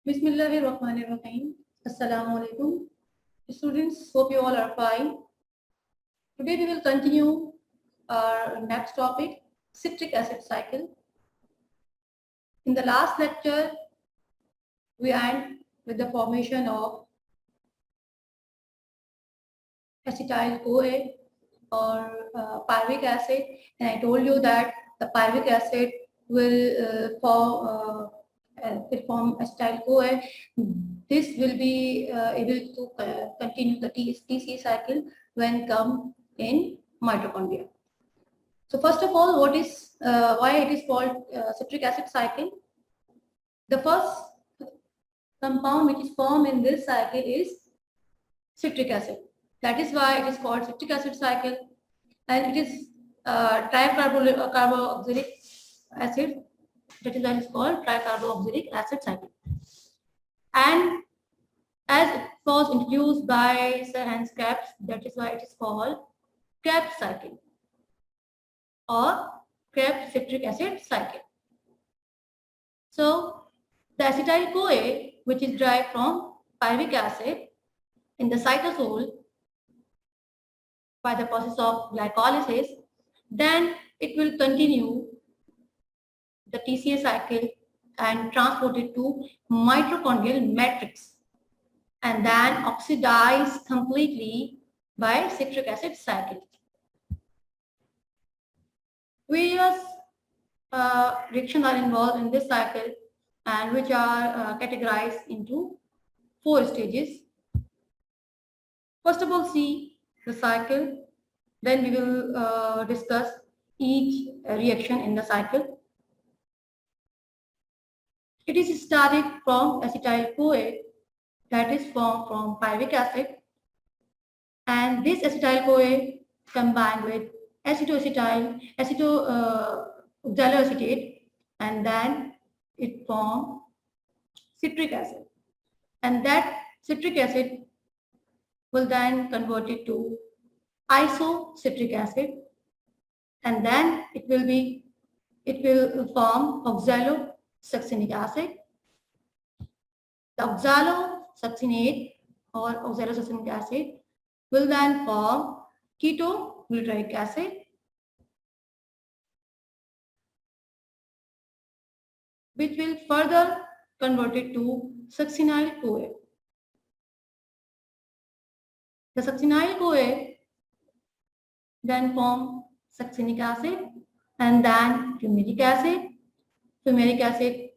Bismillahirrahmanirrahim. Assalamu alaikum. Students, hope you all are fine. Today we will continue our next topic, citric acid cycle. In the last lecture, we end with the formation of acetyl-CoA or pyruvic acid, and I told you that the pyruvic acid will form acetyl-CoA. This will be able to continue the TC cycle when come in mitochondria. So first of all, what is why it is called citric acid cycle? The first compound which is formed in this cycle is citric acid. That is why it is called citric acid cycle, and it is tricarboxylic acid. That is why it is called tricarboxylic acid cycle. And as it was introduced by Sir Hans Krebs, that is why it is called Krebs cycle or Krebs citric acid cycle. So the acetyl-CoA, which is derived from pyruvic acid in the cytosol by the process of glycolysis, then it will continue the TCA cycle and transport it to mitochondrial matrix and then oxidize completely by citric acid cycle. Various reactions are involved in this cycle and which are categorized into 4 stages. First of all, see the cycle, then we will discuss each reaction in the cycle. It is started from acetyl-CoA, that is formed from pyruvic acid, and this acetyl-CoA combined with oxaloacetate, and then it forms citric acid, and that citric acid will then convert it to isocitric acid, and then it will form oxalosuccinic acid. The oxalosuccinate or oxalosuccinic acid will then form ketoglutaric acid, which will further convert it to succinyl-CoA. The succinyl-CoA then form succinic acid and then fumaric acid. Fumaric acid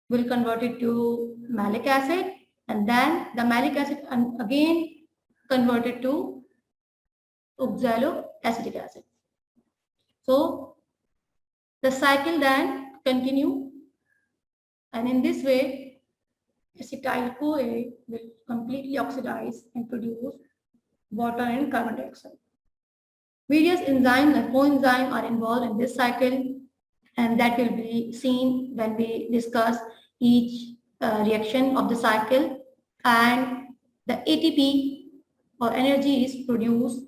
will convert it to malic acid, and then the malic acid again converted to oxaloacetic acid. So the cycle then continue, and in this way acetyl-CoA will completely oxidize and produce water and carbon dioxide. Various enzymes and coenzymes are involved in this cycle, and that will be seen when we discuss each reaction of the cycle, and the ATP or energy is produced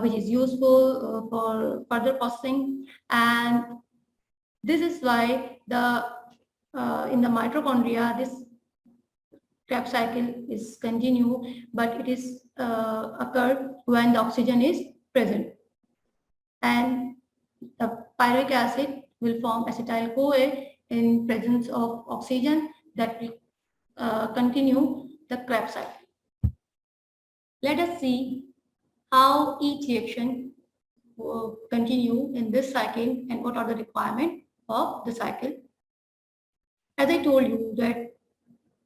which is useful for further processing, and this is why the in the mitochondria this Krebs cycle is continued, but it is occurred when the oxygen is present, and the pyruvic acid will form acetyl-CoA in presence of oxygen that will continue the Krebs cycle. Let us see how each reaction will continue in this cycle and what are the requirements of the cycle. As I told you that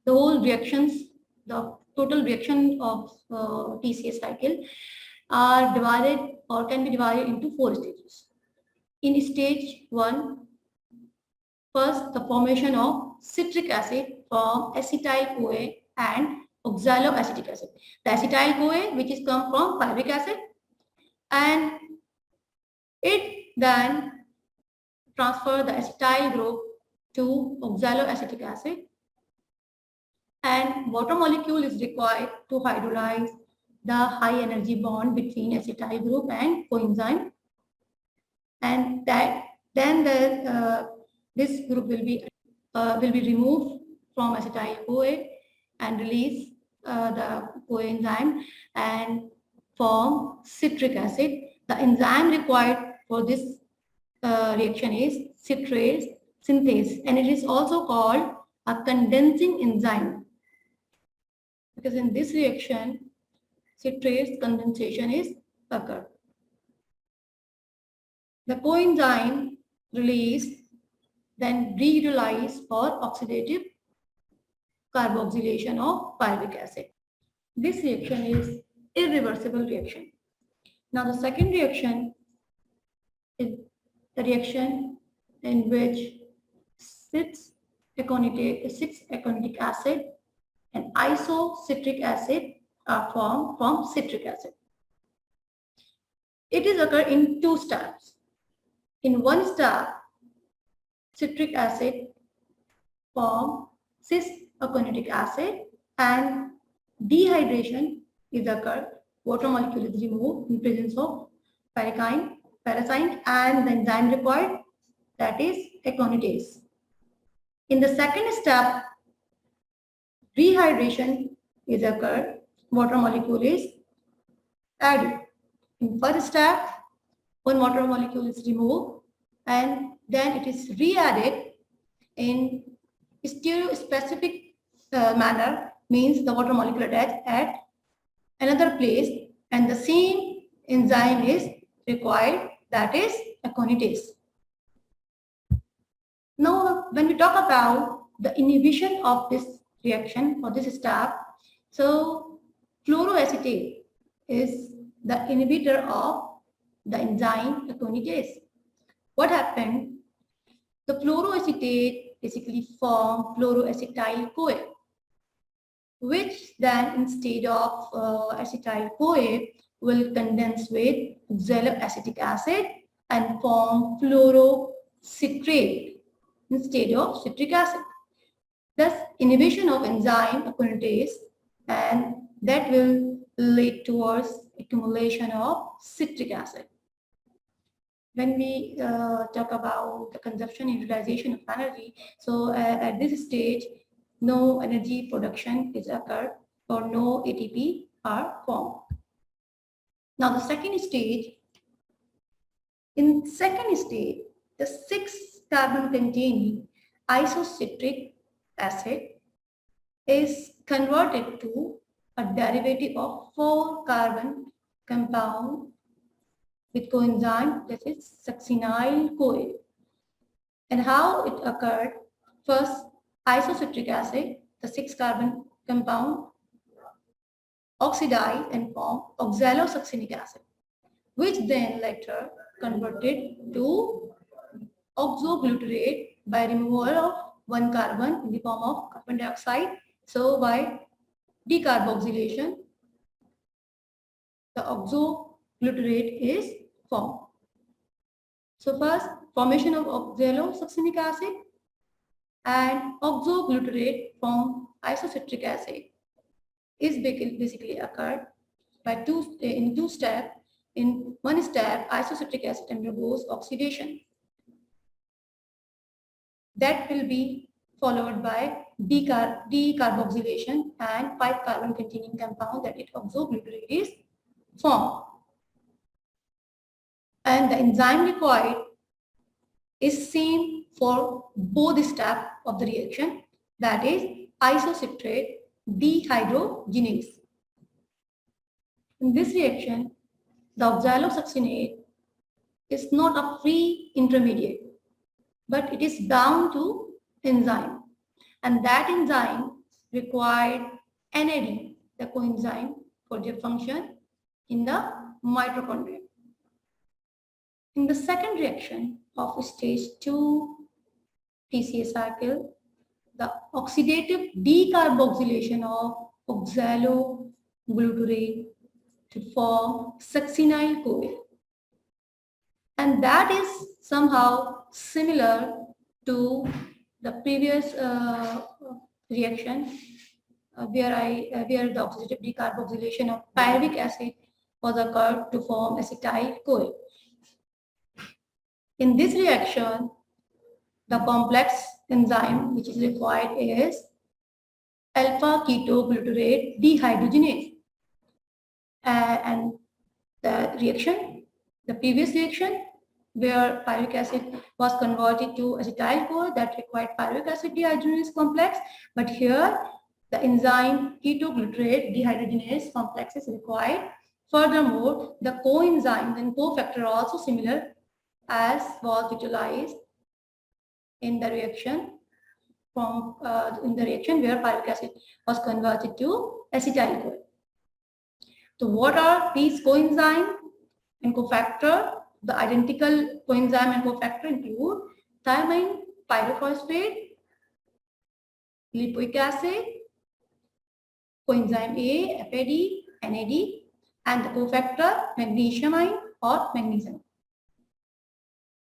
the whole reactions, the total reaction of TCA cycle are divided or can be divided into 4 stages. In stage 1, first the formation of citric acid from acetyl-CoA and oxaloacetic acid. The acetyl-CoA which is come from pyruvic acid, and it then transfer the acetyl group to oxaloacetic acid, and water molecule is required to hydrolyze the high energy bond between acetyl group and coenzyme, and that then this group will be removed from acetyl-CoA and release the CoA enzyme and form citric acid. The enzyme required for this reaction is citrate synthase, and it is also called a condensing enzyme, because in this reaction citrate condensation is occurred. The coenzyme release then reutilize for oxidative carboxylation of pyruvic acid. This reaction is irreversible reaction. Now the second reaction is the reaction in which 6-aconitic acid and isocitric acid are formed from citric acid. It is occur in two steps. In one step, citric acid form cis-aconitic acid and dehydration is occurred. Water molecule is removed in presence of pyrazine and the enzyme required, that is aconitase. In the second step, rehydration is occurred. Water molecule is added. In first step, one water molecule is removed and then it is re-added in stereospecific manner, means the water molecule attached at another place and the same enzyme is required, that is aconitase. Now, when we talk about the inhibition of this reaction or this step, so fluoroacetate is the inhibitor of the enzyme aconitase. What happened? The fluoroacetate basically form fluoroacetyl-CoA, which then instead of acetyl-CoA will condense with oxaloacetic acid and form fluorocitrate instead of citric acid. Thus, inhibition of enzyme aconitase, and that will lead towards accumulation of citric acid. When we talk about the consumption and utilization of energy, so at this stage, no energy production is occurred or no ATP are formed. Now the second stage, in second stage, the 6-carbon containing isocitric acid is converted to a derivative of 4-carbon compound with coenzyme, that is succinyl-CoA. And how it occurred? First, isocitric acid, the 6-carbon compound, oxidize and form oxalosuccinic acid, which then later converted to oxoglutarate by removal of 1 carbon in the form of carbon dioxide. So by decarboxylation, the oxoglutarate is formed. So first, formation of oxalosuccinic acid and oxoglutarate from isocitric acid is basically occurred by in two steps. In one step, isocitric acid undergoes oxidation. That will be followed by decarboxylation and 5-carbon containing compound, that is oxoglutarate, is formed. And the enzyme required is same for both steps of the reaction, that is isocitrate dehydrogenase. In this reaction, the oxalosuccinate is not a free intermediate, but it is bound to enzyme, and that enzyme required NAD, the coenzyme, for their function in the mitochondria. In the second reaction of stage 2 TCA cycle, the oxidative decarboxylation of oxaloglutarate to form succinyl-CoA, and that is somehow similar to the previous reaction where the oxidative decarboxylation of pyruvic acid was occurred to form acetyl-CoA. In this reaction, the complex enzyme which is required is alpha ketoglutarate dehydrogenase. And the reaction, the previous reaction, where pyruvic acid was converted to acetyl-CoA that required pyruvic acid dehydrogenase complex, but here the enzyme ketoglutarate dehydrogenase complex is required. Furthermore, the coenzymes and cofactor are also similar as was utilized in the reaction where pyruvic acid was converted to acetyl-CoA. So what are these coenzyme and cofactor? The identical coenzyme and cofactor include thiamine pyrophosphate, lipoic acid, coenzyme A, FAD, NAD, and the cofactor magnesiumine or magnesium.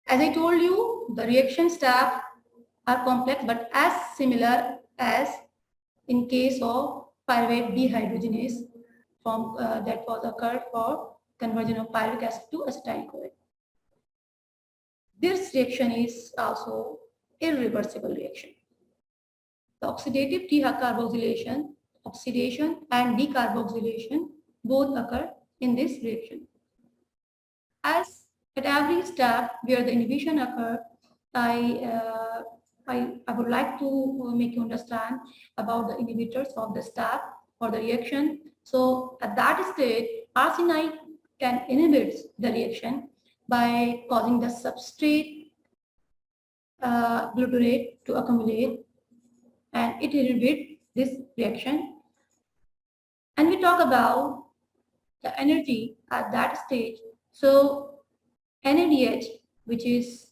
As I told you, the reaction steps are complex but as similar as in case of pyruvate dehydrogenase that was occurred for conversion of pyruvic acid to acetyl-CoA. This reaction is also irreversible reaction. The oxidative decarboxylation, oxidation and decarboxylation both occur in this reaction. As at every step where the inhibition occurs, I would like to make you understand about the inhibitors of the step or the reaction. So at that stage, arsenite can inhibit the reaction by causing the substrate glutarate to accumulate, and it inhibits this reaction. And we talk about the energy at that stage. So NADH, which is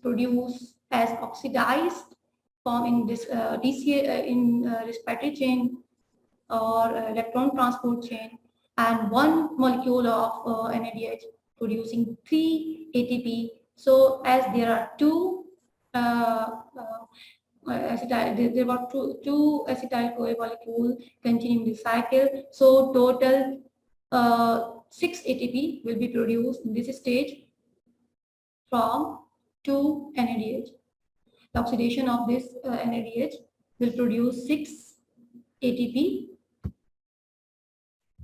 produced as oxidized form in this respiratory chain or electron transport chain, and one molecule of NADH producing 3 ATP. So as there are two there were two acetyl-CoA molecules continuing the cycle. So total 6 ATP will be produced in this stage from 2 NADH. The oxidation of this NADH will produce 6 ATP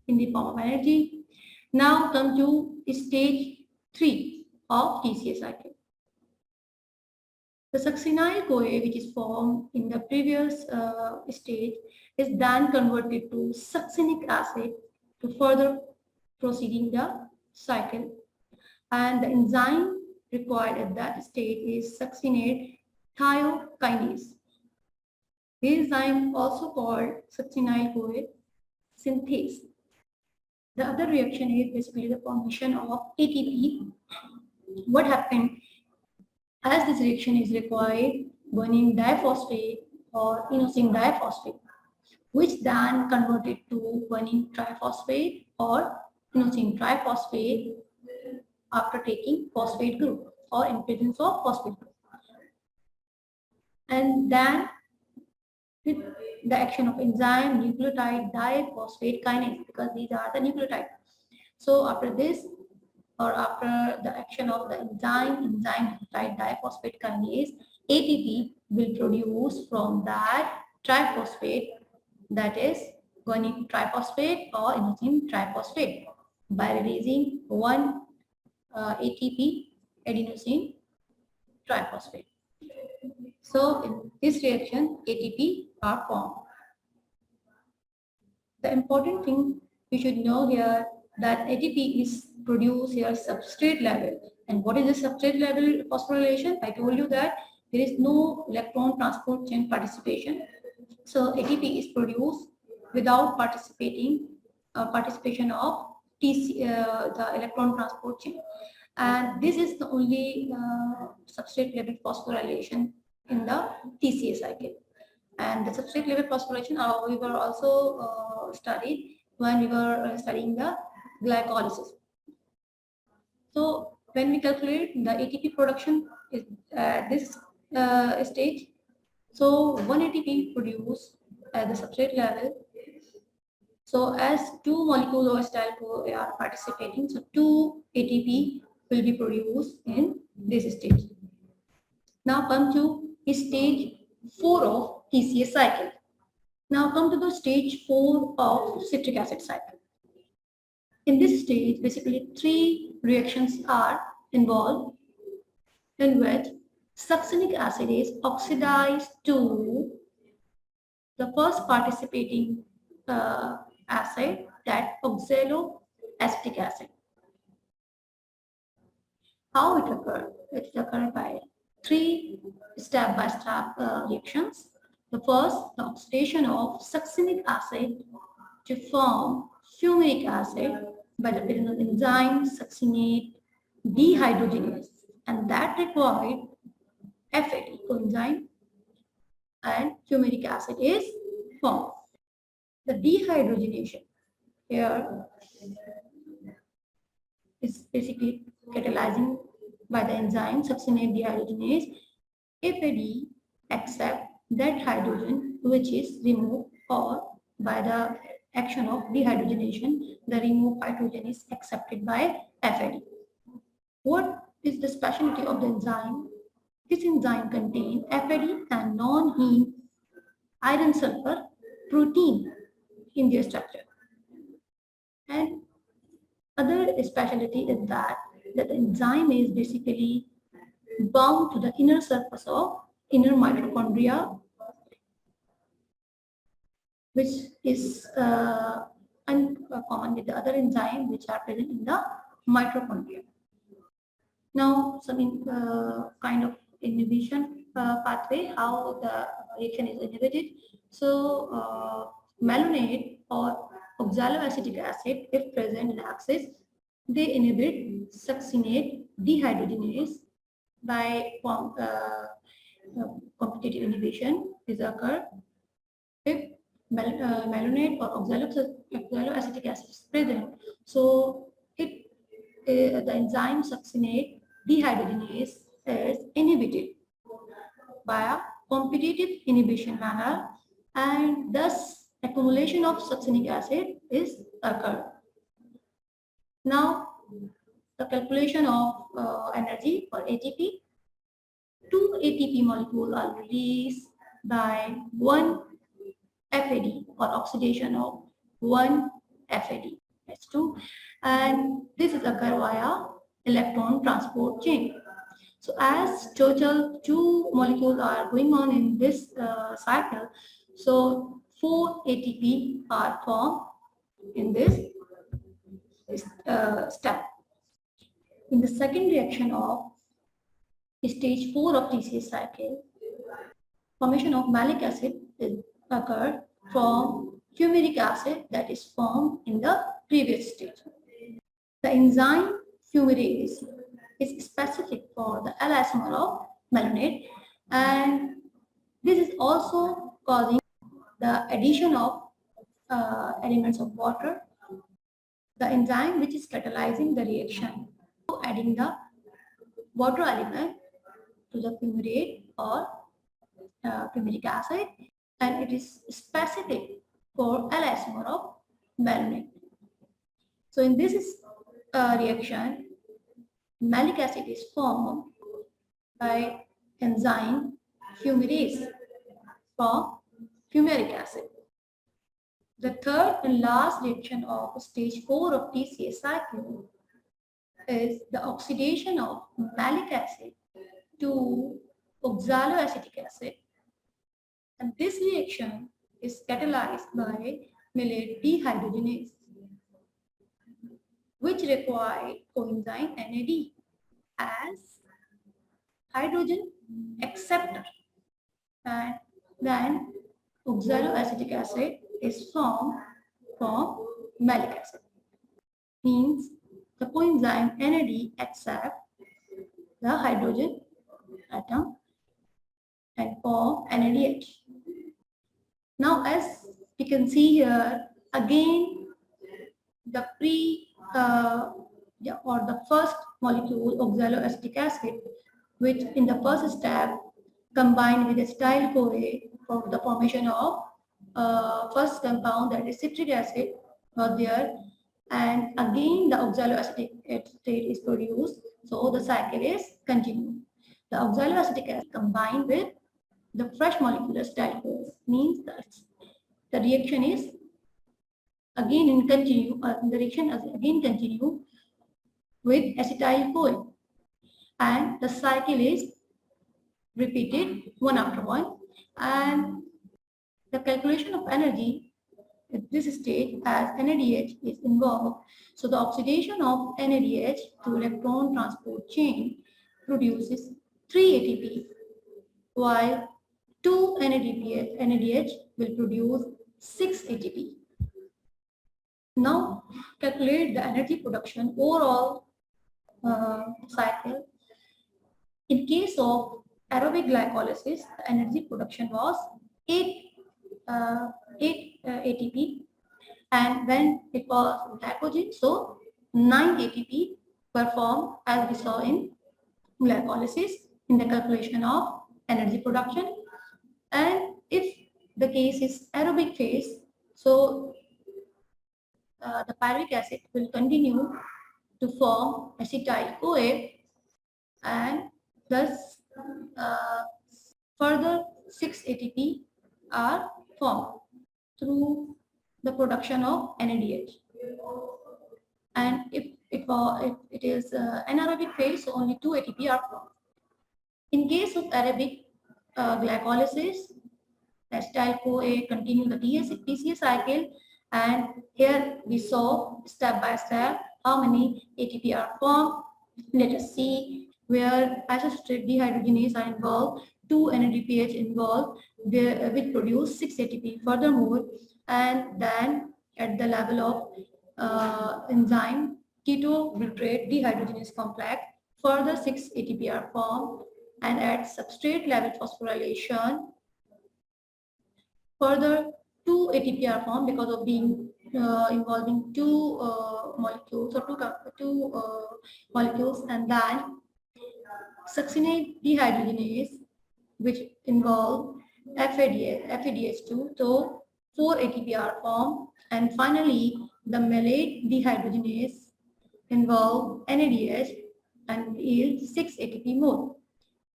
in the form of energy. Now come to stage 3 of TCA cycle. The succinyl-CoA, which is formed in the previous stage, is then converted to succinic acid to further proceeding the cycle. And the enzyme required at that stage is succinate thiokinase. This enzyme also called succinyl-CoA synthase. The other reaction is basically the formation of ATP. What happened? As this reaction is required, guanine diphosphate or inosine diphosphate, which then converted to guanine triphosphate or inosine triphosphate after taking phosphate group or in presence of phosphate group. And then with the action of enzyme nucleotide diphosphate kinase, because these are the nucleotides. So after this, or after the action of the enzyme nucleotide diphosphate kinase, ATP will produce from that triphosphate, that is guanine triphosphate or inosine triphosphate, by releasing one ATP adenosine triphosphate. So in this reaction, ATP are formed. The important thing you should know here that ATP is produced here substrate level. And what is the substrate level phosphorylation? I told you that there is no electron transport chain participation. So ATP is produced without participation of the electron transport chain. And this is the only substrate level phosphorylation in the TCA cycle. And the substrate level phosphorylation we were also studied when we were studying the glycolysis. So when we calculate the ATP production is at this stage, so 1 ATP produced at the substrate level. So as 2 molecules of acetyl-CoA are participating, so 2 ATP will be produced in this stage. Now come to stage 4 of TCA cycle. Now come to the stage 4 of citric acid cycle. In this stage, basically 3 reactions are involved, in which succinic acid is oxidized to the first participating acid, that oxaloacetic acid. How it occurs? It occurs by 3 step-by-step reactions. The first, the oxidation of succinic acid to form fumaric acid by the enzyme succinate dehydrogenase, and that required FAD coenzyme, and fumaric acid is formed. The dehydrogenation here is basically catalyzing by the enzyme succinate dehydrogenase. FAD accept that hydrogen which is removed, or by the action of dehydrogenation, the removed hydrogen is accepted by FAD. What is the specialty of the enzyme? This enzyme contains FAD and non-heme iron sulfur protein in their structure. And other specialty is that the enzyme is basically bound to the inner surface of inner mitochondria, which is uncommon with the other enzymes which are present in the mitochondria. Now, some kind of inhibition pathway, how the reaction is inhibited. So, malonate or oxaloacetic acid, if present in axis, they inhibit succinate dehydrogenase by competitive inhibition is occur if malonate or oxaloacetic acid is present. So the enzyme succinate dehydrogenase is inhibited by a competitive inhibition manner, and thus accumulation of succinic acid is occurred. Now, the calculation of energy for ATP. 2 ATP molecules are released by 1 FAD, or oxidation of 1 FAD. That's 2. And this is occur via electron transport chain. So as total 2 molecules are going on in this cycle, so 4 ATP are formed in this step. In the second reaction of stage 4 of TCA cycle, formation of malic acid is occurred from fumaric acid that is formed in the previous stage. The enzyme fumarase is specific for the L isomer of malonate, and this is also causing the addition of elements of water. The enzyme which is catalyzing the reaction, adding the water element to the fumarate or fumaric acid, and it is specific for L isomer of malonate. So in this reaction, malic acid is formed by enzyme fumarase from fumaric acid. The third and last reaction of stage 4 of TCA cycle is the oxidation of malic acid to oxaloacetic acid, and this reaction is catalyzed by malate dehydrogenase, which require coenzyme NAD as hydrogen acceptor, and then oxaloacetic acid is formed from malic acid. Means the coenzyme NAD accept the hydrogen atom and form NADH. Now, as you can see here, again the the first molecule, oxaloacetic acid, which in the first step combined with acetyl-CoA for the formation of first compound, that is citric acid, was there, and again the oxaloacetic state is produced, so the cycle is continued. The oxaloacetic acid combined with the fresh molecule acetyl-CoA, means that the reaction is again in continue, the reaction again continue with acetyl-CoA, and the cycle is repeated one after one, and the calculation of energy at this stage as NADH is involved. So the oxidation of NADH through electron transport chain produces 3 ATP, while 2 NADH will produce 6 ATP. Now calculate the energy production overall cycle. In case of aerobic glycolysis, the energy production was 8 ATP, and when it was glycogen, so 9 ATP performed as we saw in glycolysis in the calculation of energy production. And if the case is aerobic phase, so the pyruvic acid will continue to form acetyl-CoA, and thus further 6 ATP are formed through the production of NADH. And if it is anaerobic phase, so only 2 ATP are formed. In case of aerobic glycolysis, acetyl-CoA continue the TCA cycle, and here we saw step by step how many ATP are formed. Let us see where isostate dehydrogenase are involved, 2 NADPH involved, which produce 6 ATP furthermore, and then at the level of enzyme ketobutyrate dehydrogenase complex, further 6 ATP are formed, and at substrate level phosphorylation, further 2 ATP are formed because of being involving 2 molecules or two molecules, and then succinate dehydrogenase, which involve FADH2, so 4 ATP are formed, and finally the malate dehydrogenase involve NADH and yield 6 ATP more.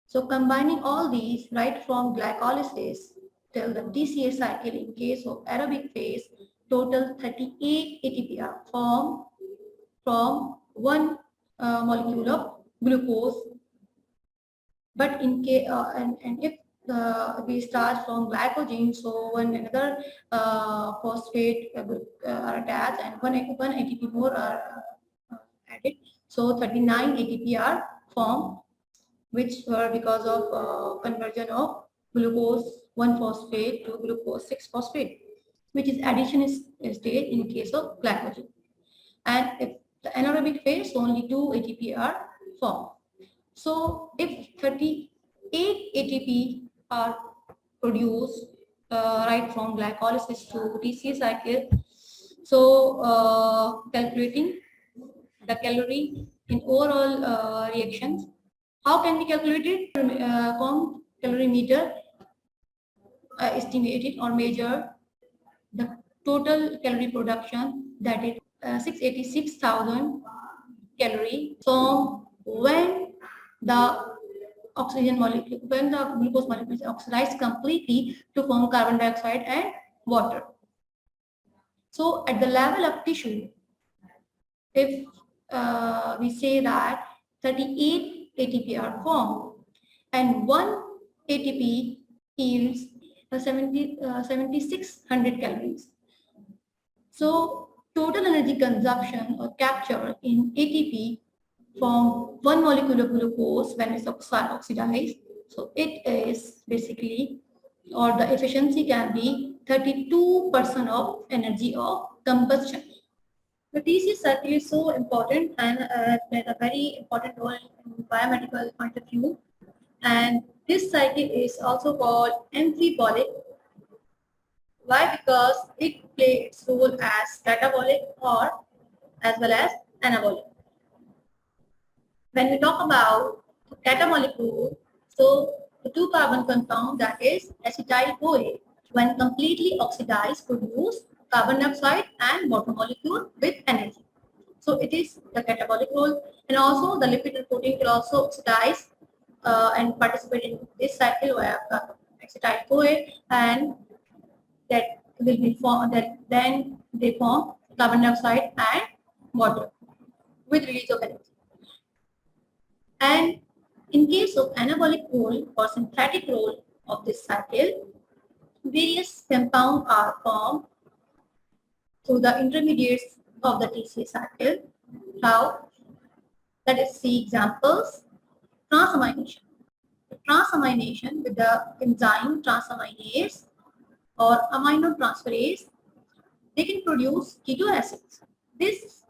So combining all these right from glycolysis till the TCA cycle in case of aerobic phase, total 38 ATP are formed from one molecule of glucose. But in case and if we start from glycogen, so when another phosphate are attached and one ATP more are added, so 39 ATP are formed, which were because of conversion of glucose 1-phosphate to glucose 6-phosphate, which is addition stage in case of glycogen. And if the anaerobic phase, only 2 ATP are formed. So if 38 ATP are produced right from glycolysis to TCA cycle, so calculating the calorie in overall reactions, how can we calculate it? From calorimeter estimated or measure the total calorie production, that is 686,000 calorie. So when the oxygen molecule, when the glucose molecule is oxidized completely to form carbon dioxide and water. So at the level of tissue, if we say that 38 ATP are formed and 1 ATP yields 7600 calories. So total energy consumption or capture in ATP from one molecule of glucose when it's oxidized, so it is basically, or the efficiency can be 32% of energy of combustion. The TCA cycle is so important and played a very important role in biomedical point of view. And this cycle is also called amphibolic. Why? Because it plays its role as catabolic or as well as anabolic. When we talk about the catamolecule, so the 2-carbon compound, that is acetyl-CoA, when completely oxidized, produce carbon dioxide and water molecule with energy. So it is the catabolic role, and also the lipid and protein will also oxidize and participate in this cycle via acetyl-CoA, and that will be formed, that then they form carbon dioxide and water with release of energy. And in case of anabolic role or synthetic role of this cycle, various compounds are formed through the intermediates of the TCA cycle. How? Let us see examples. Transamination. The transamination with the enzyme transaminase or aminotransferase, they can produce keto acids. These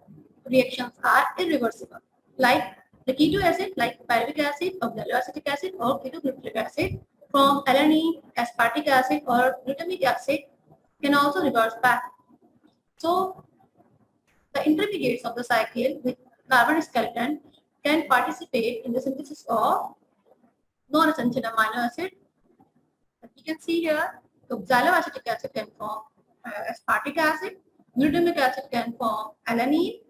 reactions are irreversible. Like the keto acid, like pyruvic acid or glycolic acid or ketoglutaric acid, from alanine, aspartic acid or glutamic acid can also reverse back. So the intermediates of the cycle with carbon skeleton can participate in the synthesis of non-essential amino acid. As you can see here, oxaloacetic acid can form aspartic acid, glutamic acid can form alanine,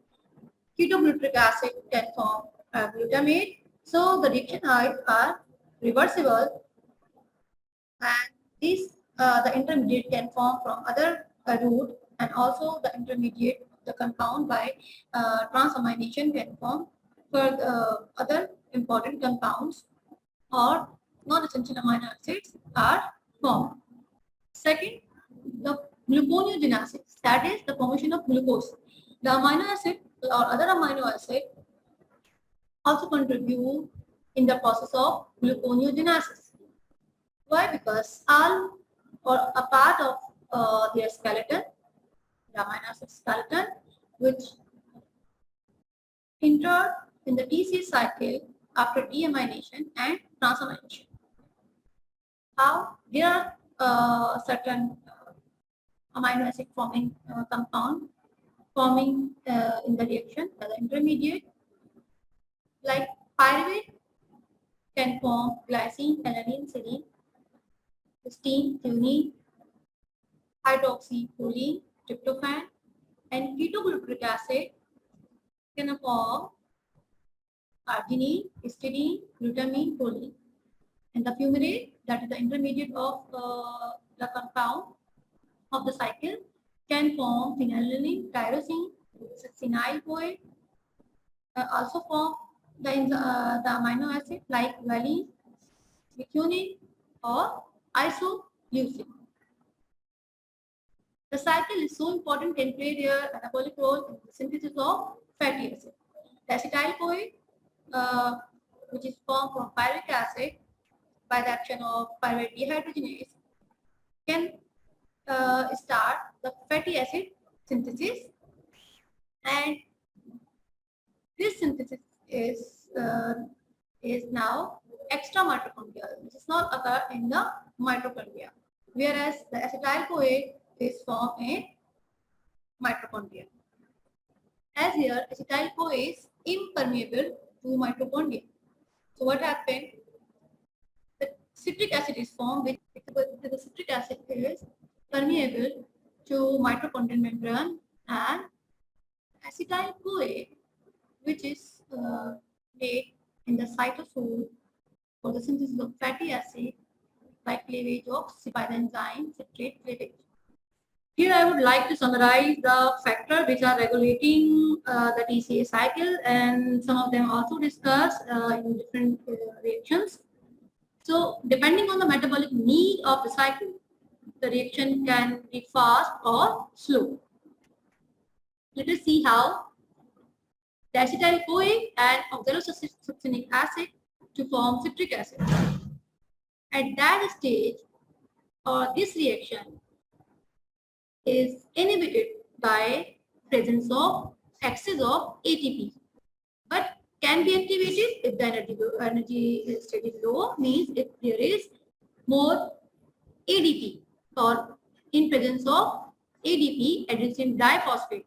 ketoglutaric acid can form glutamate. So the reaction are reversible, and these the intermediate can form from other route, and also the intermediate, the compound by transamination can form for the other important compounds or non-essential amino acids are formed. Second, the gluconeogenesis, that is the formation of glucose. The amino acid or other amino acid also contribute in the process of gluconeogenesis. Why? Because all or a part of their skeleton, the amino acid skeleton, which enter in the TCA cycle after deamination and transamination. How? There are certain amino acid forming compound forming in the reaction, the intermediate, like pyruvate can form glycine, alanine, serine, cysteine, threonine, hydroxyproline, tryptophan, and ketoglutaric acid can form arginine, histidine, glutamine, proline. And the fumarate, that is the intermediate of the compound of the cycle, can form phenylalanine, tyrosine, succinyl-CoA, also form the amino acid like valine, methionine, or isoleucine. The cycle is so important, can play their anabolic role in the synthesis of fatty acid. The acetyl-CoA, which is formed from pyruvic acid by the action of pyruvate dehydrogenase, can start the fatty acid synthesis, and this synthesis is now extra mitochondrial. This does not occur in the mitochondria, whereas the acetyl-CoA is formed in mitochondria. As here, acetyl-CoA is impermeable to mitochondria. So what happened? The citric acid is formed with the citric acid is permeable to mitochondrial membrane, and acetyl-CoA, which is made in the cytosol for the synthesis of fatty acid by cleavage of by the enzyme citrate cleavage. Here I would like to summarize the factors which are regulating the TCA cycle, and some of them also discussed in different reactions. So depending on the metabolic need of the cycle, the reaction can be fast or slow. Let us see how. The acetyl-CoA and oxalosuccinic acid to form citric acid. At that stage, or this reaction is inhibited by presence of excess of ATP, but can be activated if the energy state is low, means if there is more ADP or in presence of ADP, adenosine diphosphate.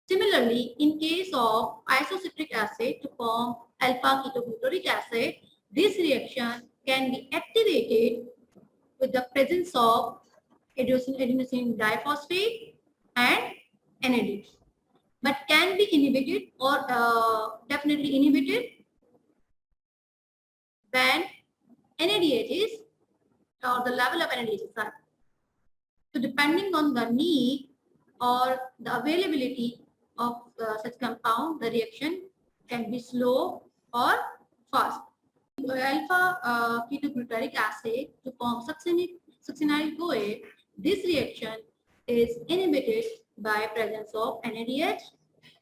Similarly, in case of isocitric acid to form alpha-ketoglutaric acid, this reaction can be activated with the presence of adenosine diphosphate and NAD, but can be inhibited or definitely inhibited when NADH is, or the level of NADH is high. So depending on the need or the availability of such compound, the reaction can be slow or fast. Alpha ketoglutarate acid to form succinyl-CoA, this reaction is inhibited by presence of NADH,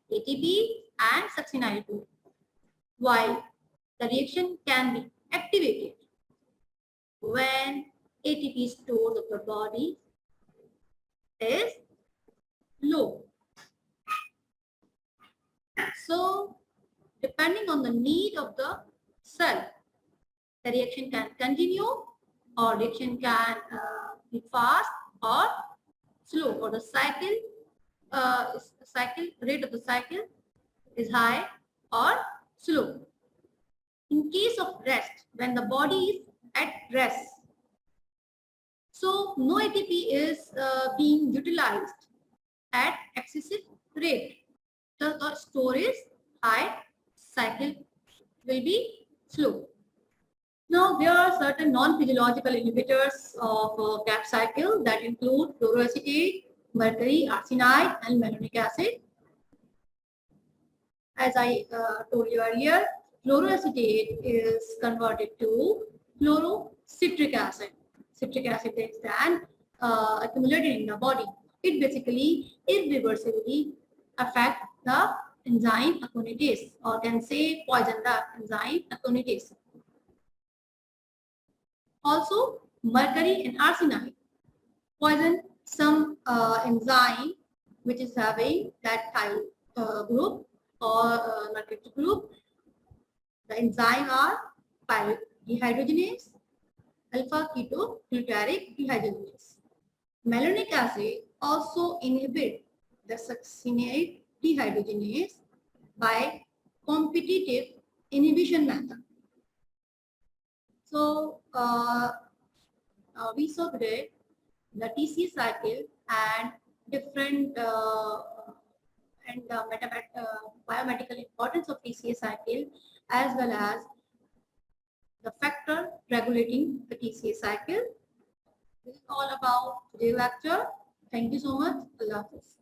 ATP and succinyl-2, while the reaction can be activated when ATP stores of the body is low. So depending on the need of the cell, the reaction can continue or reaction can be fast or slow, or the cycle rate of the cycle is high or slow. In case of rest, when the body is at rest, so no ATP is being utilized at excessive rate. The store is high, cycle will be slow. Now, there are certain non-physiological inhibitors of CAP cycle that include fluoroacetate, mercury, arsenide, and malonic acid. As I told you earlier, fluoroacetate is converted to fluorocitric acid. Citric acid is then accumulated in the body. It basically irreversibly affects the enzyme aconitase, or can say poison the enzyme aconitase. Also, mercury and arsenide poison some enzyme which is having that thiol group or mercury group. The enzyme are dehydrogenase, alpha ketoglutarate dehydrogenase. Malonic acid also inhibit the succinate dehydrogenase by competitive inhibition method. So we saw today the TCA cycle and different biomedical importance of TCA cycle, as well as the factor regulating the TCA cycle. This is all about today's lecture. Thank you so much. Allah Hafiz.